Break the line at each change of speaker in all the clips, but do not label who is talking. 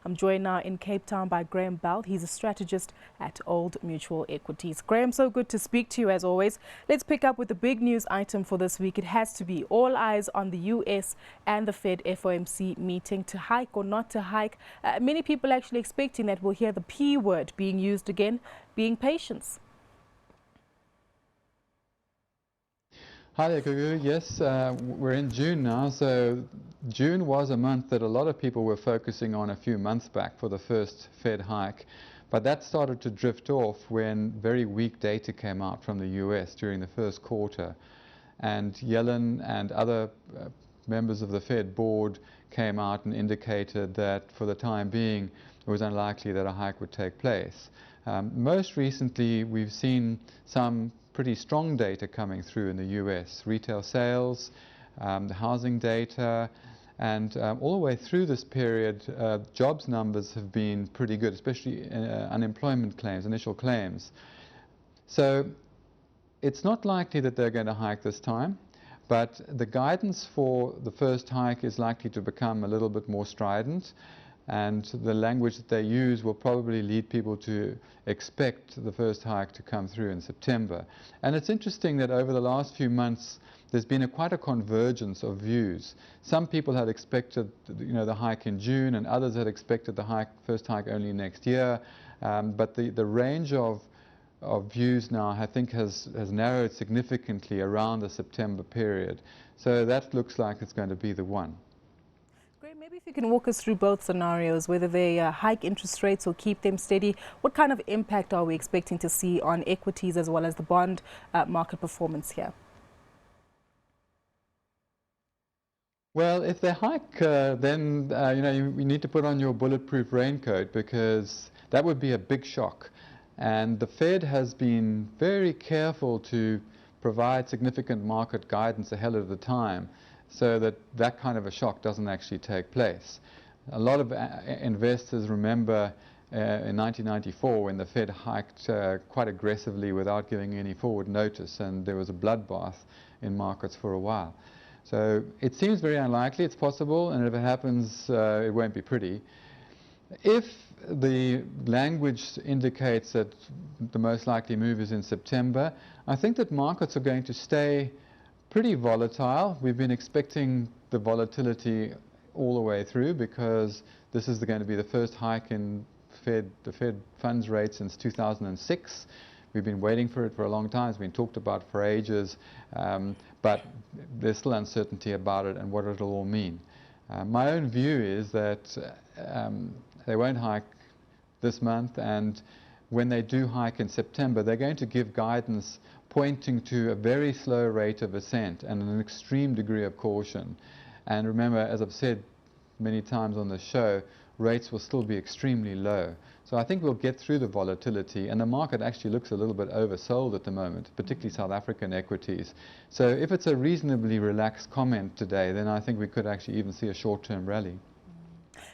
I'm joined now in Cape Town by Graham Bell. He's a strategist at Old Mutual Equities. Graham, so good to speak to you as always. Let's pick up with the big news item for this week. It has to be all eyes on the US and the Fed FOMC meeting, to hike or not to hike. Many people actually expecting that we'll hear the P word being used again, being patience.
Hi there, Gugu. Yes, we're in June now, so June was a month that a lot of people were focusing on a few months back for the first Fed hike, but that started to drift off when very weak data came out from the US during the first quarter, and Yellen and other members of the Fed board came out and indicated that for the time being it was unlikely that a hike would take place. Most recently we've seen some pretty strong data coming through in the US, retail sales, the housing data, and all the way through this period jobs numbers have been pretty good, especially unemployment claims, initial claims. So it's not likely that they're going to hike this time, but the guidance for the first hike is likely to become a little bit more strident, and the language that they use will probably lead people to expect the first hike to come through in September. And it's interesting that over the last few months there's been quite a convergence of views. Some people had expected, the hike in June, and others had expected the first hike only next year. But the range of views now, I think, has narrowed significantly around the September period. So that looks like it's going to be the one.
Maybe if you can walk us through both scenarios, whether they hike interest rates or keep them steady. What kind of impact are we expecting to see on equities as well as the bond market performance here?
Well, if they hike, then you need to put on your bulletproof raincoat, because that would be a big shock. And the Fed has been very careful to provide significant market guidance ahead of the time, so that kind of a shock doesn't actually take place. A lot of investors remember in 1994 when the Fed hiked quite aggressively without giving any forward notice, and there was a bloodbath in markets for a while. So it seems very unlikely. It's possible, and if it happens, it won't be pretty. If the language indicates that the most likely move is in September, I think that markets are going to stay pretty volatile. We've been expecting the volatility all the way through, because this is going to be the first hike in the Fed funds rate since 2006. We've been waiting for it for a long time. It's been talked about for ages, but there's still uncertainty about it and what it'll all mean. My own view is that they won't hike this month, and when they do hike in September, they're going to give guidance pointing to a very slow rate of ascent and an extreme degree of caution. And remember, as I've said many times on the show, rates will still be extremely low. So I think we'll get through the volatility, and the market actually looks a little bit oversold at the moment, particularly South African equities. So if it's a reasonably relaxed comment today, then I think we could actually even see a short-term rally.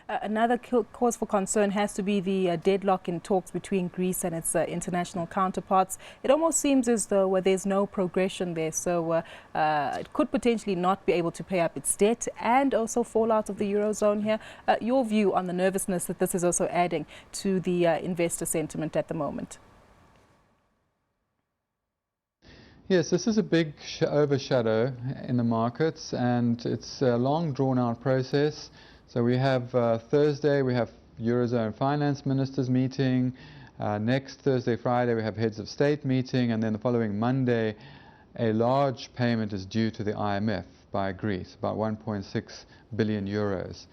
Another cause for concern has to be the deadlock in talks between Greece and its international counterparts. It almost seems as though there's no progression there, so it could potentially not be able to pay up its debt and also fall out of the Eurozone here. Your view on the nervousness that this is also adding to the investor sentiment at the moment?
Yes, this is a big overshadow in the markets, and it's a long drawn-out process. So we have Thursday, we have Eurozone finance ministers meeting. Next Thursday, Friday, we have heads of state meeting, and then the following Monday, a large payment is due to the IMF by Greece, about 1.6 billion euros.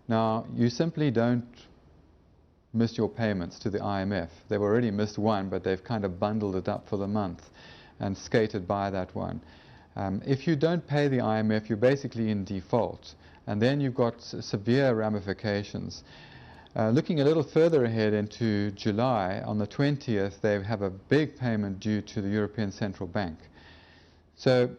Now, you simply don't miss your payments to the IMF. They've already missed one, but they've kind of bundled it up for the month and skated by that one. If you don't pay the IMF, you're basically in default. And then you've got severe ramifications. Looking a little further ahead into July, on the 20th, they have a big payment due to the European Central Bank. So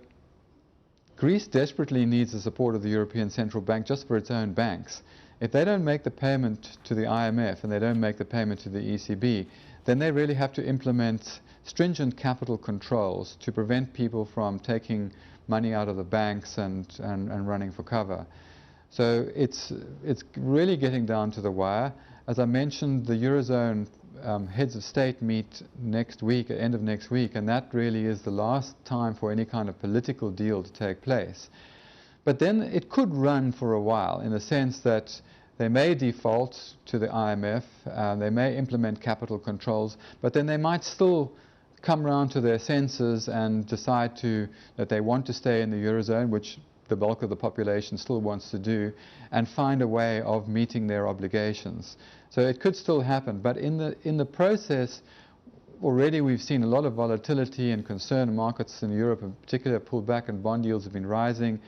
Greece desperately needs the support of the European Central Bank just for its own banks. If they don't make the payment to the IMF and they don't make the payment to the ECB, then they really have to implement stringent capital controls to prevent people from taking money out of the banks and running for cover. So it's really getting down to the wire. As I mentioned, the Eurozone heads of state meet next week, at the end of next week, and that really is the last time for any kind of political deal to take place. But then it could run for a while, in the sense that they may default to the IMF, they may implement capital controls, but then they might still come around to their senses and decide that they want to stay in the Eurozone, which the bulk of the population still wants to do, and find a way of meeting their obligations. So it could still happen, but in the process, already we've seen a lot of volatility and concern. Markets in Europe in particular have pulled back and bond yields have been rising,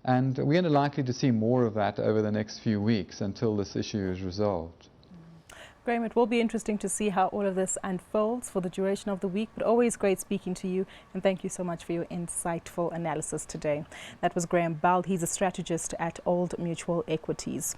and we're likely to see more of that over the next few weeks until this issue is resolved.
Graham, it will be interesting to see how all of this unfolds for the duration of the week, but always great speaking to you, and thank you so much for your insightful analysis today. That was Graham Bald. He's a strategist at Old Mutual Equities.